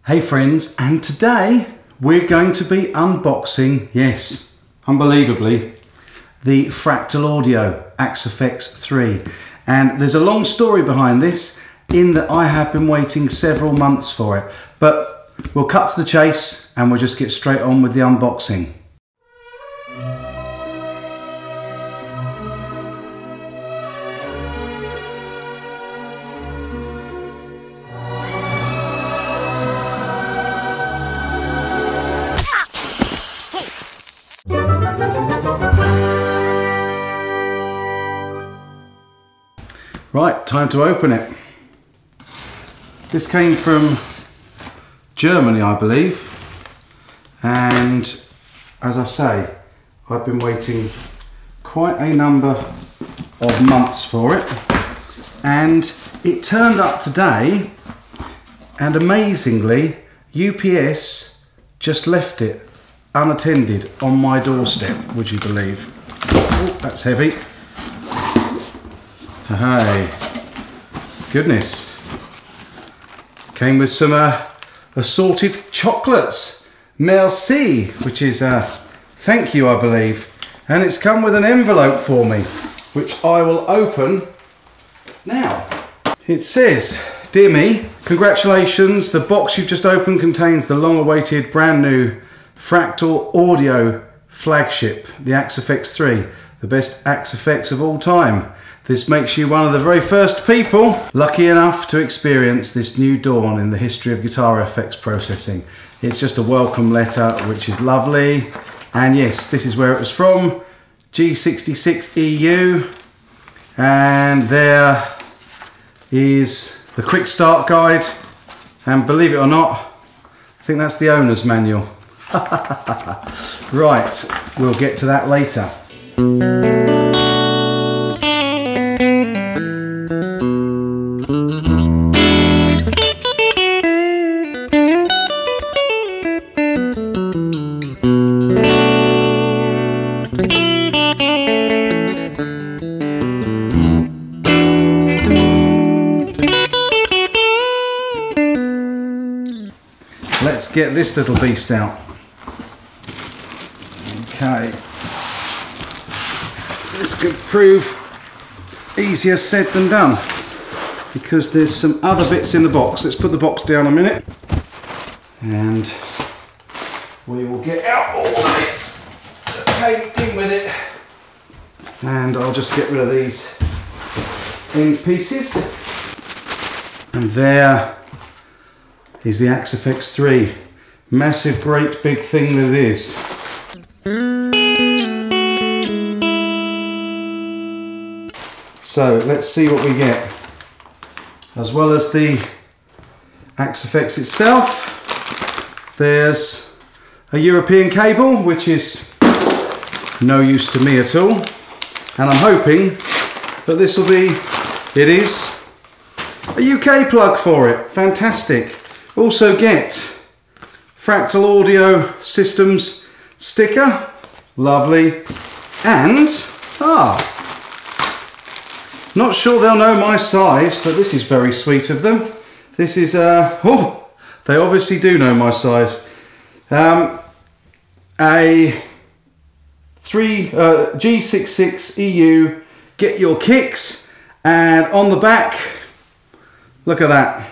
Hey friends, and today we're going to be unboxing, yes, unbelievably, the Fractal Audio Axe-Fx 3. And there's a long story behind this in that I have been waiting several months for it. But we'll cut to the chase and we'll just get straight on with the unboxing. Right, time to open it. This came from Germany, I believe, and as I say, I've been waiting quite a number of months for it, and it turned up today, and amazingly, UPS just left it unattended on my doorstep, would you believe? Oh, that's heavy. Hey, goodness. Came with some assorted chocolates. Merci, which is thank you, I believe. And it's come with an envelope for me, which I will open now. It says, "Dear me, congratulations. The box you've just opened contains the long-awaited brand new Fractal Audio flagship, the Axe-Fx 3, the best Axe-Fx of all time. This makes you one of the very first people lucky enough to experience this new dawn in the history of guitar effects processing." It's just a welcome letter, which is lovely. And yes, this is where it was from, G66 EU. And there is the quick start guide. And believe it or not, I think that's the owner's manual. Right, we'll get to that later. Let's get this little beast out. Okay. This could prove easier said than done because there's some other bits in the box. Let's put the box down a minute and we will get out all the bits that came in with it. And I'll just get rid of these end pieces. And there is the Axe-Fx 3. Massive, great big thing that it is. So let's see what we get. As well as the Axe-Fx itself, there's a European cable, which is no use to me at all. And I'm hoping that this will be, it is, a UK plug for it. Fantastic. Also get Fractal Audio Systems sticker, lovely, and not sure they'll know my size, but this is very sweet of them. This is oh, they obviously do know my size. A G66 EU, get your kicks, and on the back, look at that.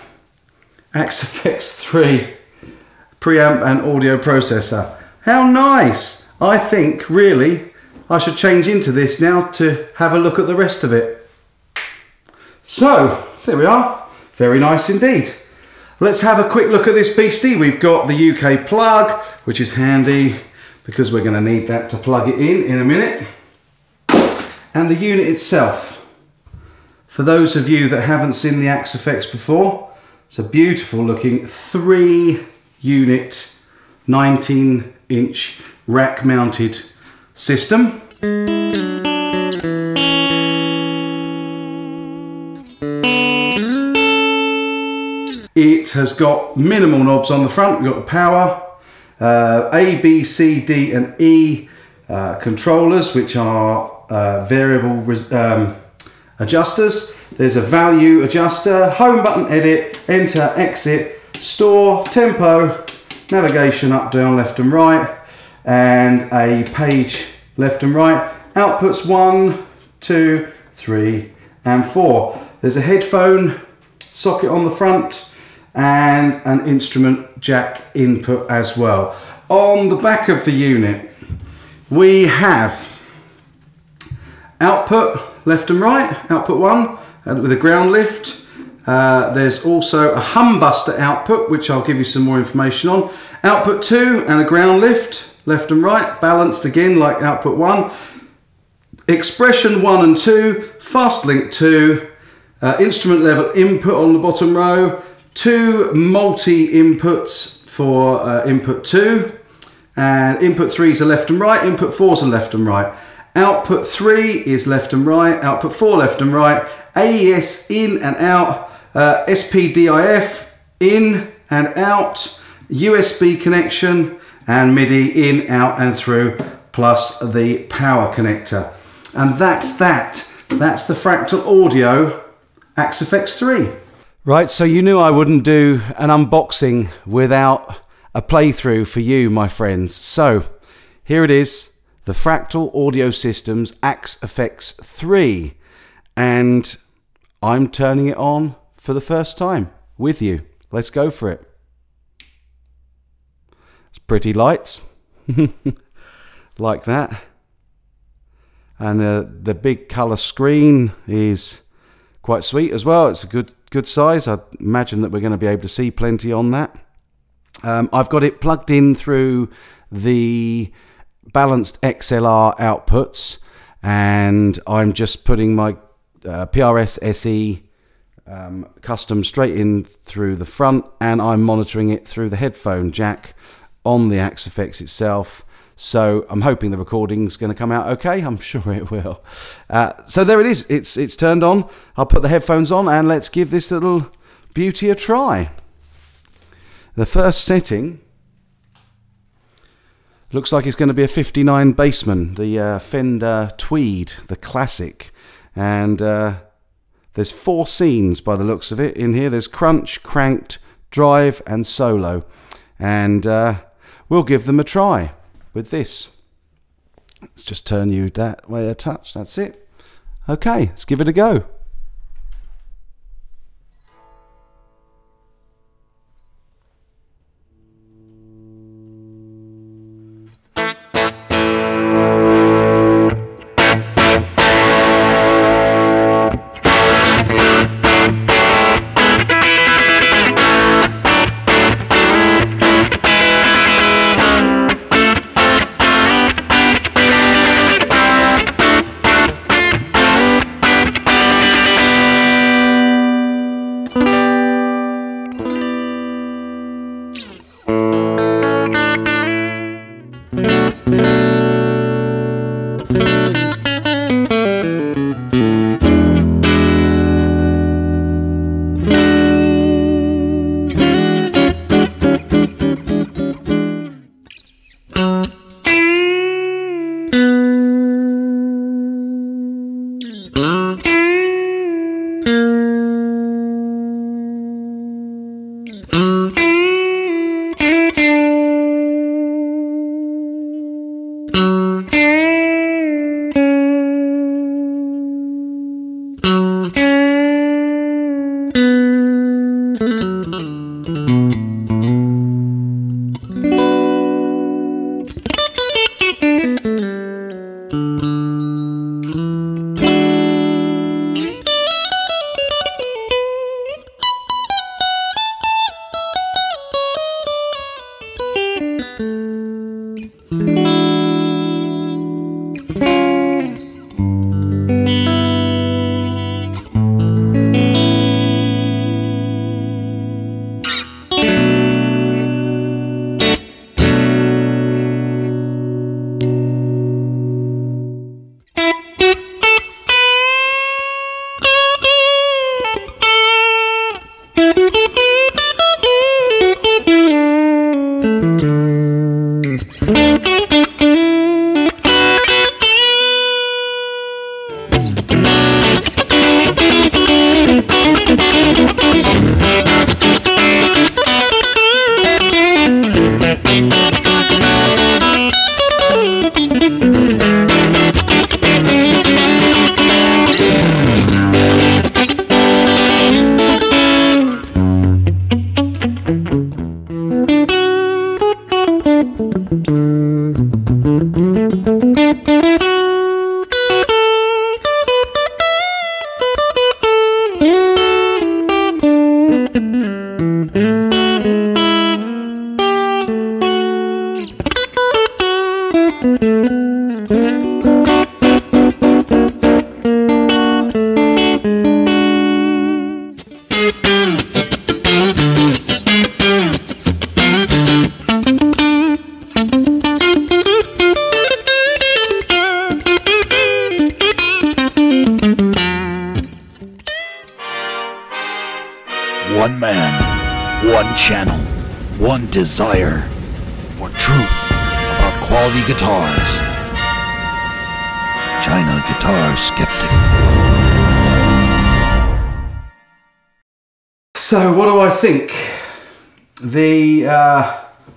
Axe-Fx 3 preamp and audio processor. How nice! I think really I should change into this now to have a look at the rest of it. So there we are, very nice indeed. Let's have a quick look at this beastie. We've got the UK plug, which is handy because we're going to need that to plug it in a minute. And the unit itself. For those of you that haven't seen the Axe-Fx before, it's a beautiful looking 3-unit 19-inch rack mounted system. It has got minimal knobs on the front. We've got the power, A, B, C, D and E controllers, which are variable adjusters. There's a value adjuster, home button, edit, enter, exit, store, tempo, navigation up, down, left and right, and a page left and right. Outputs 1, 2, 3 and 4. There's a headphone socket on the front and an instrument jack input as well. On the back of the unit we have output left and right, output 1 with a ground lift. There's also a hum buster output, which I'll give you some more information on. Output 2 and a ground lift, left and right, balanced again like output 1. Expression 1 and 2, fast link 2, instrument level input on the bottom row, 2 multi inputs for input 2, and input 3 is a left and right, input 4 is a left and right. Output 3 is left and right, output 4 left and right, AES in and out, SPDIF in and out, USB connection, and MIDI in, out and through, plus the power connector. And that's that. That's the Fractal Audio Axe-Fx 3. Right, so you knew I wouldn't do an unboxing without a playthrough for you, my friends. So here it is, the Fractal Audio Systems Axe-Fx 3. And I'm turning it on for the first time with you. Let's go for it. It's pretty lights, like that. And the big colour screen is quite sweet as well. It's a good size. I imagine that we're going to be able to see plenty on that. I've got it plugged in through the balanced XLR outputs, and I'm just putting my PRS SE custom straight in through the front, and I'm monitoring it through the headphone jack on the Axe-Fx itself. So I'm hoping the recording's going to come out okay. I'm sure it will. So there it is. It's turned on. I'll put the headphones on and let's give this little beauty a try. The first setting looks like it's going to be a 59 bassman, the Fender Tweed, the classic. And there's 4 scenes by the looks of it in here. There's crunch, cranked, drive and solo. And we'll give them a try with this. Let's just turn you that way a touch. That's it. Okay, let's give it a go. One man, one channel, one desire for truth about quality guitars. China Guitar Skeptic. So what do I think?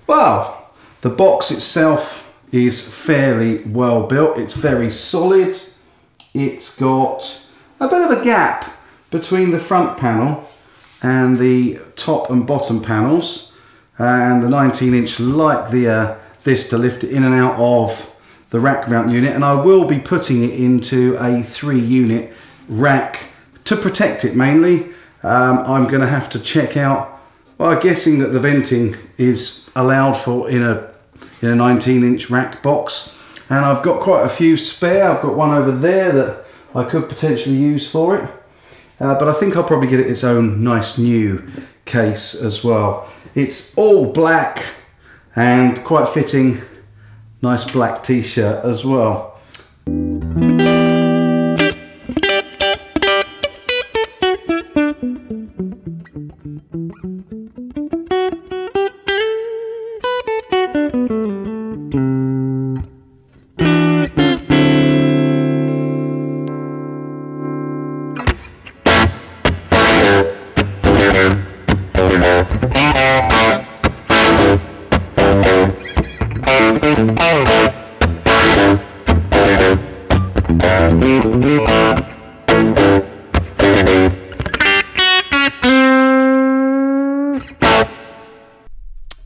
Well, the box itself is fairly well built. It's very solid. It's got a bit of a gap between the front panel and the top and bottom panels, and the 19-inch like this to lift it in and out of the rack mount unit, and I will be putting it into a 3-unit rack to protect it mainly. I'm going to have to check out, well, I'm guessing that the venting is allowed for in a 19-inch rack box, and I've got quite a few spare. I've got one over there that I could potentially use for it. But I think I'll probably get it its own nice new case as well. It's all black and quite fitting, nice black t-shirt as well.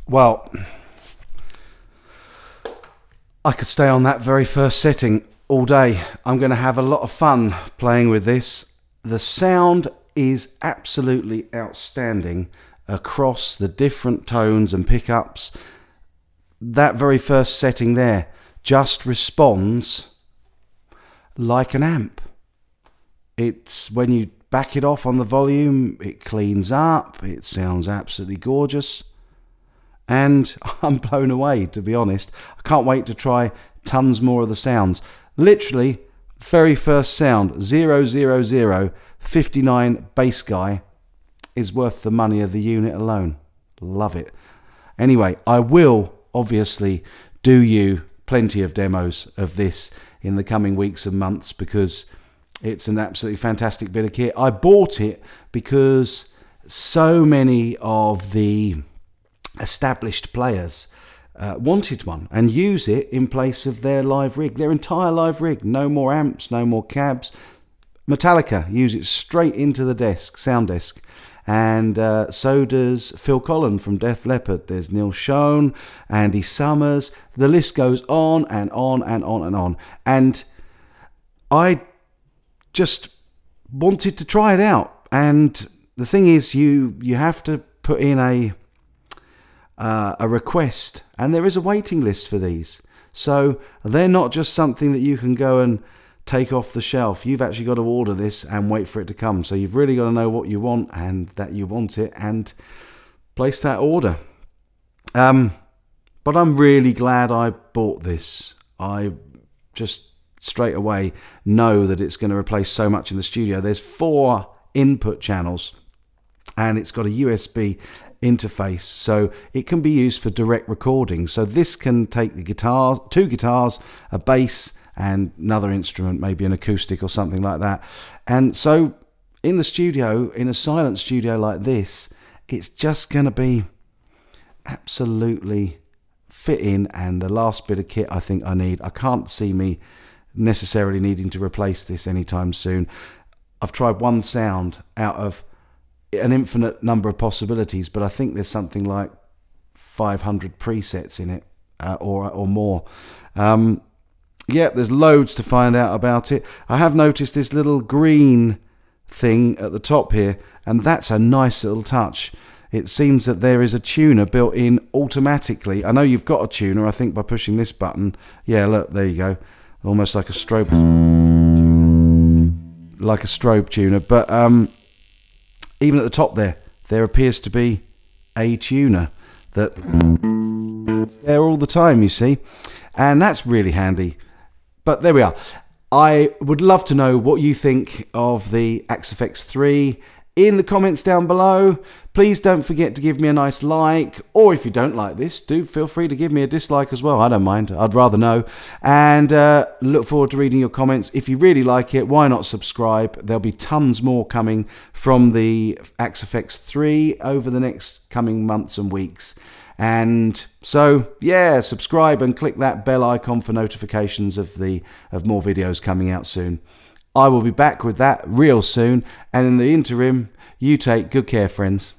Well, I could stay on that very first setting all day. I'm going to have a lot of fun playing with this. The sound is absolutely outstanding across the different tones and pickups. That very first setting there just responds like an amp. It's when you back it off on the volume, it cleans up, it sounds absolutely gorgeous. And I'm blown away, to be honest. I can't wait to try tons more of the sounds. Literally, very first sound, 000 59 bass guy, is worth the money of the unit alone. Love it. Anyway, I will obviously do you plenty of demos of this in the coming weeks and months, because it's an absolutely fantastic bit of kit. I bought it because so many of the established players wanted one and use it in place of their live rig, their entire live rig. No more amps, no more cabs. Metallica use it straight into the desk, sound desk, and so does Phil Collen from Def Leppard. There's Neil Schon, Andy Summers. The list goes on and on and on and on. And I just wanted to try it out. And the thing is, you have to put in a request, and there is a waiting list for these, so they're not just something that you can go and take off the shelf. You've actually got to order this and wait for it to come, so you've really got to know what you want and that you want it and place that order. But I'm really glad I bought this. I just straight away know that it's going to replace so much in the studio. There's 4 input channels and it's got a USB interface, so it can be used for direct recording. So this can take the guitars, 2 guitars, a bass and another instrument, maybe an acoustic or something like that. And so in the studio, in a silent studio like this, it's just going to be absolutely fit in, and the last bit of kit I think I need. I can't see me necessarily needing to replace this anytime soon. I've tried one sound out of an infinite number of possibilities, but I think there's something like 500 presets in it, or more. Yeah, there's loads to find out about it. I have noticed this little green thing at the top here, and that's a nice little touch. it seems that there is a tuner built in automatically. I know you've got a tuner, I think, by pushing this button. Yeah, look, there you go. Almost like a strobe tuner. But even at the top there appears to be a tuner that's there all the time, you see. And that's really handy. But there we are. I would love to know what you think of the Axe-Fx 3 in the comments down below. Please don't forget to give me a nice like, or if you don't like this, do feel free to give me a dislike as well. I don't mind. I'd rather know. And look forward to reading your comments. If you really like it, why not subscribe? There'll be tons more coming from the Axe-Fx 3 over the next coming months and weeks. And so, yeah, subscribe and click that bell icon for notifications of more videos coming out soon. I will be back with that real soon. And in the interim, you take good care, friends.